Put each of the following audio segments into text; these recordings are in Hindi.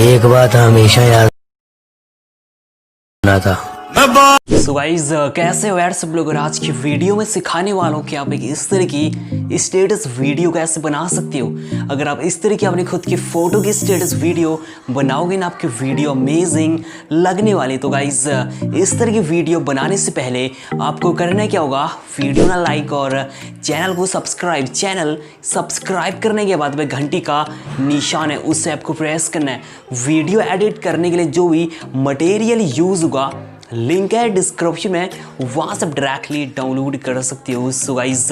एक बात हमेशा याद रखना था। सो गाइज कैसे हो यार सब लोग। और आज की वीडियो में सिखाने वाला हूँ कि आप एक इस तरह की स्टेटस वीडियो कैसे बना सकते हो। अगर आप इस तरह की अपनी खुद की फोटो की स्टेटस वीडियो बनाओगे ना, आपकी वीडियो अमेजिंग लगने वाली। तो गाइज इस तरह की वीडियो बनाने से पहले आपको करना क्या होगा, वीडियो ना लाइक और चैनल को सब्सक्राइब। चैनल सब्सक्राइब करने के बाद में घंटी का निशान है उसे आपको प्रेस करना है। वीडियो एडिट करने के लिए जो भी मटेरियल यूज होगा लिंक है डिस्क्रिप्शन में, वहां से डायरेक्टली डाउनलोड कर सकते हो। सो गाइस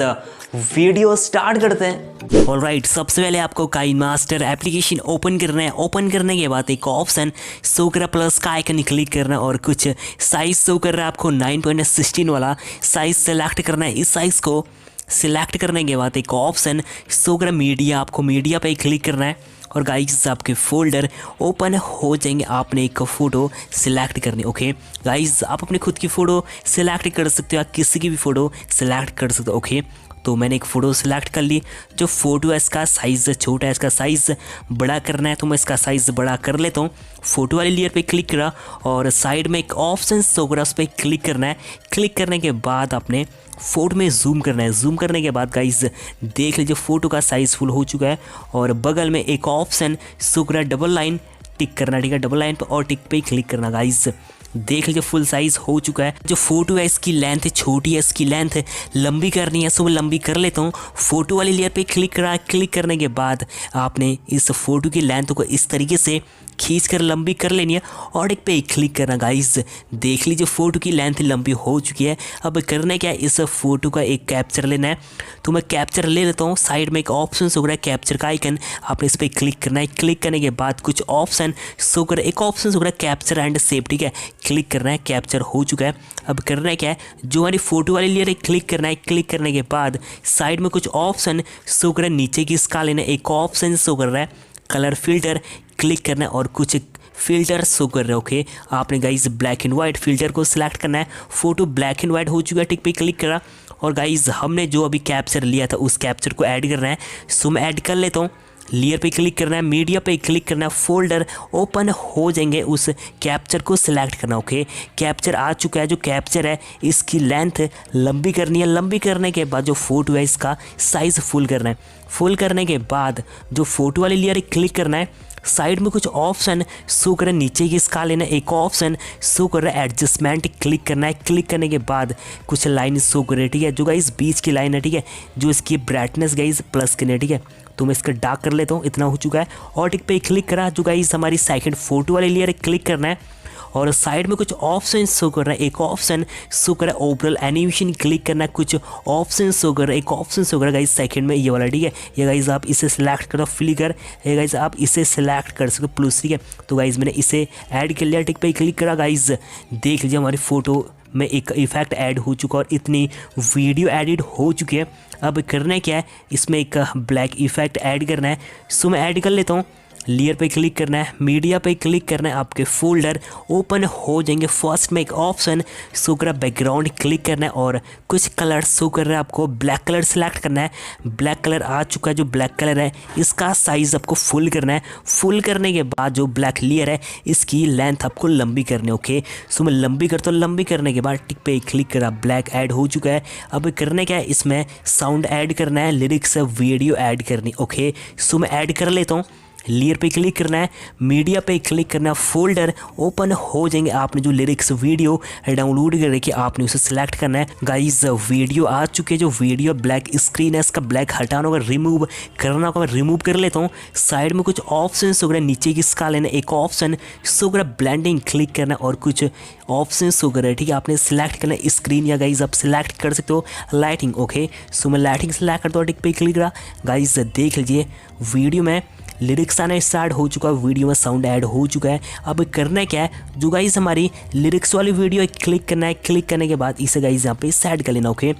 वीडियो स्टार्ट करते हैं। ऑलराइट, सबसे पहले आपको काइनमास्टर एप्लीकेशन ओपन करना है। ओपन करने के बाद एक ऑप्शन शो कर प्लस का आइकन क्लिक करना है और कुछ साइज शो कर रहा है आपको 9.16 वाला साइज सेलेक्ट करना है। इस साइज को सिलेक्ट करने के बाद एक ऑप्शन शो कर मीडिया, आपको मीडिया पे क्लिक करना है और गाइस आपके फोल्डर ओपन हो जाएंगे। आपने एक फ़ोटो सिलेक्ट करनी। ओके गाइस, आप अपनी खुद की फ़ोटो सिलेक्ट कर सकते हो या किसी की भी फ़ोटो सिलेक्ट कर सकते हो। ओके, तो मैंने एक फ़ोटो सिलेक्ट कर ली। जो फ़ोटो है इसका साइज़ छोटा है, इसका साइज़ बड़ा करना है तो मैं इसका साइज़ बड़ा कर लेता हूँ। फ़ोटो वाली लेयर पे क्लिक करा और साइड में एक ऑप्शन शो करा, उस पर क्लिक करना है। क्लिक करने के बाद आपने फ़ोटो में जूम करना है। जूम करने के बाद गाइस देख लीजिए फ़ोटो का साइज़ फुल हो चुका है और बगल में एक ऑप्शन शो करा, डबल लाइन टिक करना। ठीक है, डबल लाइन पर और टिक पे क्लिक करना। गाइस देख लीजिए फुल साइज़ हो चुका है। जो फोटो है इसकी लेंथ छोटी है, इसकी लेंथ लंबी करनी है, सो मैं लंबी कर लेता हूँ। फोटो वाली लेयर पे क्लिक करा। क्लिक करने के बाद आपने इस फोटो की लेंथ को इस तरीके से खींच कर लंबी कर लेनी है और एक पे क्लिक करना। गाइस देख लीजिए फ़ोटो की लेंथ लंबी हो चुकी है। अब करना क्या है, इस फ़ोटो का एक कैप्चर लेना है तो मैं कैप्चर ले लेता हूँ। साइड में एक ऑप्शन शो रहा है कैप्चर का आइकन, आपने इस पर क्लिक करना है। क्लिक करने के बाद कुछ ऑप्शन शो कर, एक ऑप्शन शो रहा है कैप्चर एंड सेव। ठीक है, क्लिक करना है, कैप्चर हो चुका है। अब करना है क्या है, जो हमारी फ़ोटो वाली लेयर है क्लिक करना है। क्लिक करने के बाद साइड में कुछ ऑप्शन शो कर रहा है, नीचे की स्का लेना है। एक ऑप्शन शो कर रहा है कलर फिल्टर, क्लिक करना है और कुछ फिल्टर शो कर रहे हैं। ओके, आपने guys black and white filter को सिलेक्ट करना है। फोटो ब्लैक एंड वाइट हो चुका है, टिक पे क्लिक करा और गाइस हमने जो अभी कैप्चर लिया था उस कैप्चर को ऐड करना है। सो मैं ऐड कर लेता हूँ। लेयर पे क्लिक करना है, मीडिया पे क्लिक करना है, फोल्डर ओपन हो जाएंगे, उस कैप्चर को सिलेक्ट करना। ओके, कैप्चर आ चुका है। जो कैप्चर है इसकी लेंथ लंबी करनी है। लंबी करने के बाद जो फोटो है इसका साइज़ फुल करना है। फुल करने के बाद जो फोटो वाली लेयर क्लिक करना है। साइड में कुछ ऑप्शन शो कर रहा है, नीचे की स्का लेना है। एक ऑप्शन शो कर रहा है एडजस्टमेंट, क्लिक करना है। क्लिक करने के बाद कुछ लाइन शो कर रही है। ठीक है, जो गाइस बीच की लाइन है, ठीक है, जो इसकी ब्राइटनेस गाइस प्लस करनी है। ठीक है, तो मैं इसका डार्क कर लेता हूँ, इतना हो चुका है और टिक पे क्लिक करा। जो गाइस हमारी सेकंड फोटो वाली लेयर क्लिक करना है और साइड में कुछ ऑप्शन शो कर रहा है। एक ऑप्शन शो कर रहा है ओवरऑल एनिमेशन, क्लिक करना है। कुछ ऑप्शन शो कर रहा है, एक ऑप्शन शो कर रहा है गाइस सेकंड में ये वाला। ठीक है, ये गाइस आप इसे सिलेक्ट करो, फ्लिकर ये गाइस आप इसे सिलेक्ट कर सकते हो प्लस। ठीक है, तो गाइस मैंने इसे ऐड कर लिया, टिक पे क्लिक करा। गाइस देख लीजिए हमारी फ़ोटो में एक इफेक्ट ऐड हो चुका और इतनी वीडियो एडिट हो चुकी है। अब करना है क्या है, इसमें एक ब्लैक इफेक्ट ऐड करना है। सो मैं ऐड कर लेता हूँ। लेयर पे क्लिक करना है, मीडिया पे क्लिक करना है, आपके फोल्डर ओपन हो जाएंगे। फर्स्ट में एक ऑप्शन शो कर रहा है बैकग्राउंड, क्लिक करना है और कुछ कलर शो कर रहा है, आपको ब्लैक कलर सेलेक्ट करना है। ब्लैक कलर आ चुका है। जो ब्लैक कलर है इसका साइज़ आपको फुल करना है। फुल करने के बाद जो ब्लैक लेयर है इसकी लेंथ आपको लंबी करनी है। ओके, सो मैं लंबी करता हूँ। लंबी करने के बाद टिक पे क्लिक करा, ब्लैक ऐड हो चुका है। अब करना क्या है, इसमें साउंड ऐड करना है, लिरिक्स वीडियो ऐड करनी। ओके, सो मैं ऐड कर लेता हूँ। लेयर पे क्लिक करना है, मीडिया पे क्लिक करना है, फोल्डर ओपन हो जाएंगे। आपने जो लिरिक्स वीडियो डाउनलोड कर रखी आपने उसे सिलेक्ट करना है। गाइस वीडियो आ चुके हैं। जो वीडियो ब्लैक स्क्रीन है इसका ब्लैक हटाना होगा, रिमूव करना होगा। मैं रिमूव कर लेता हूँ। साइड में कुछ ऑप्शन शो कर रहा है, नीचे की स्का लेना। एक ऑप्शन शो कर रहा है ब्लेंडिंग, क्लिक करना है और कुछ ऑप्शन शो कर रहा है। ठीक है, आपने सिलेक्ट करना है स्क्रीन या गाइस आप सिलेक्ट कर सकते हो लाइटिंग। ओके, सो मैं लाइटिंग सिलेक्ट करता हूँ, टिक पे क्लिक करा। गाइस देख लीजिए वीडियो में लिरिक्स आना स्टार्ट हो चुका है, वीडियो में साउंड ऐड हो चुका है। अब करना क्या है, जो गाइस हमारी लिरिक्स वाली वीडियो है क्लिक करना है। क्लिक करने के बाद इसे गाइस यहाँ पे सेट कर लेना। ओके,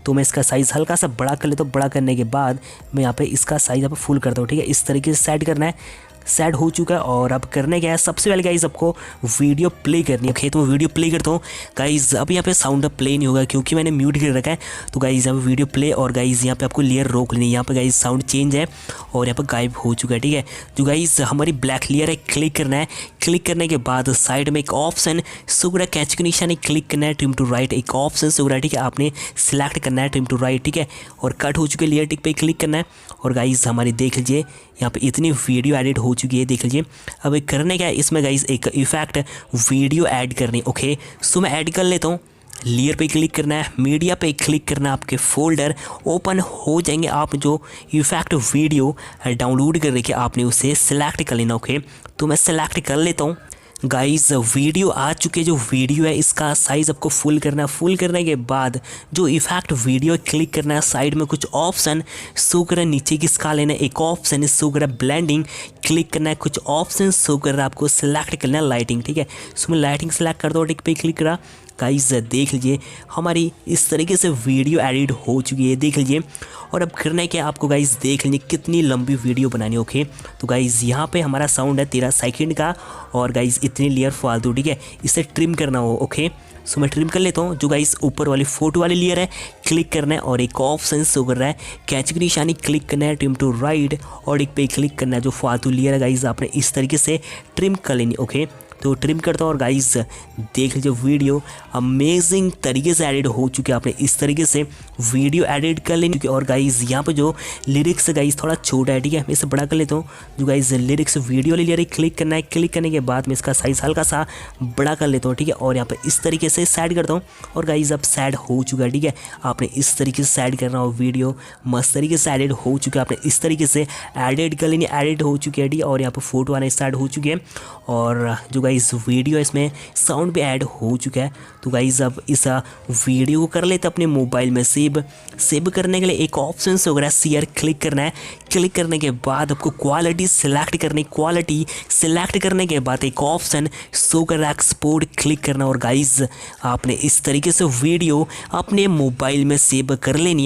तो मैं इसका साइज़ हल्का सा बड़ा कर लेता हूँ। बड़ा करने के बाद मैं यहाँ पे इसका साइज़ यहाँ पे फुल करता हूँ। ठीक है, इस तरीके से सेट करना है। सेट हो चुका है। और अब करने क्या है, सबसे पहले गाइज आपको वीडियो प्ले करनी है। ओके, तो मैं वीडियो प्ले करता हूँ गाइज। अब यहाँ पे साउंड प्ले नहीं होगा क्योंकि मैंने म्यूट कर रखा है। तो गाइज यहाँ पे वीडियो प्ले, और गाइज यहाँ पे आपको लेयर रोक लेनी है। यहाँ पे गाइज साउंड चेंज है और यहाँ पर गायब हो चुका है। ठीक है, जो गाइज हमारी ब्लैक लेयर है, क्लिक करना है। क्लिक करने के बाद साइड में एक ऑप्शन शो कर रहा है, कैच के निशान क्लिक करना है, ट्रिम टू राइट एक ऑप्शन शो कर रहा है। ठीक है, आपने सिलेक्ट करना है ट्रिम टू राइट। ठीक है, और कट हो चुके लेयर टिक पे क्लिक करना है। और गाइज हमारी देख लीजिए यहाँ पे इतनी वीडियो एडिट हो चुकी है, देख लीजिए। अब एक करने क्या है, इसमें गाइज एक इफेक्ट वीडियो ऐड करनी। ओके, सो मैं ऐड कर लेता हूँ। लेयर पे क्लिक करना है, मीडिया पे क्लिक करना है, आपके फोल्डर ओपन हो जाएंगे। आप जो इफेक्ट वीडियो डाउनलोड कर रखे आपने उसे सिलेक्ट कर लेना। ओके, तो मैं सिलेक्ट कर लेता हूँ। गाइस वीडियो आ चुके, जो वीडियो है इसका साइज़ आपको फुल करना है। फुल करने के बाद जो इफेक्ट वीडियो क्लिक करना है, साइड में कुछ ऑप्शन शो कर रहा है, नीचे किसका लेना है, एक ऑप्शन शो कर रहा है ब्लेंडिंग, क्लिक करना है। कुछ ऑप्शन शो कर रहा है, आपको सिलेक्ट करना है लाइटिंग। ठीक है, सो मैं लाइटिंग सेलेक्ट कर दो, टिक पे क्लिक करा। गाइस देख लीजिए हमारी इस तरीके से वीडियो एडिट हो चुकी है, देख लीजिए। और अब करना है क्या आपको गाइस, देख लीजिए कितनी लंबी वीडियो बनानी है। ओके, तो गाइस यहाँ पे हमारा साउंड है 13 सेकंड का, और गाइस इतनी लेयर फालतू। ठीक है, इसे ट्रिम करना हो। ओके, सो मैं ट्रिम कर लेता हूँ। जो गाइस ऊपर वाली फोटो वाली लेयर है, क्लिक करना है और एक ऑप्शन शो कर रहा है, कैच की निशानी क्लिक करना है, ट्रिम टू राइट और एक पे क्लिक करना है। जो फालतू लेयर है गाइस आपने इस तरीके से ट्रिम कर लेनी। ओके, तो ट्रिम करता हूँ और गाइस देख लीजिए वीडियो अमेजिंग तरीके से एडिट हो चुके हैं। आपने इस तरीके से वीडियो एडिट कर लेनी। और गाइस यहाँ पे जो लिरिक्स है गाइस थोड़ा छोटा है। ठीक है, मैं इसे बड़ा कर लेता हूँ। जो गाइस लिरिक्स वीडियो वाली लिरिक्स क्लिक करना है, क्लिक करने के बाद मैं इसका साइज हल्का सा बड़ा कर लेता हूँ। ठीक है, और यहाँ पे इस तरीके से सेट करता हूँ। और गाइस अब सेट हो चुका है। ठीक है, आपने इस तरीके से सेट करना हो, वीडियो मस्त तरीके से एडिट हो चुका है। आपने इस तरीके से एडिट कर लेनी, एडिट हो चुकी है। ठीक है, और यहाँ पे फोटो आना स्टार्ट हो चुकी है। और जो गाइस वीडियो इसमें साउंड भी ऐड हो चुका है। तो गाइस अब इस वीडियो को कर लेते अपने मोबाइल में सेव करने के लिए एक ऑप्शन से वगैरह शेयर क्लिक करना है। क्लिक करने के बाद आपको क्वालिटी सिलेक्ट करनी, क्वालिटी सिलेक्ट करने के बाद एक ऑप्शन शो कर एक्सपोर्ट क्लिक करना। और गाइस आपने इस तरीके से वीडियो अपने मोबाइल में सेव कर लेनी है।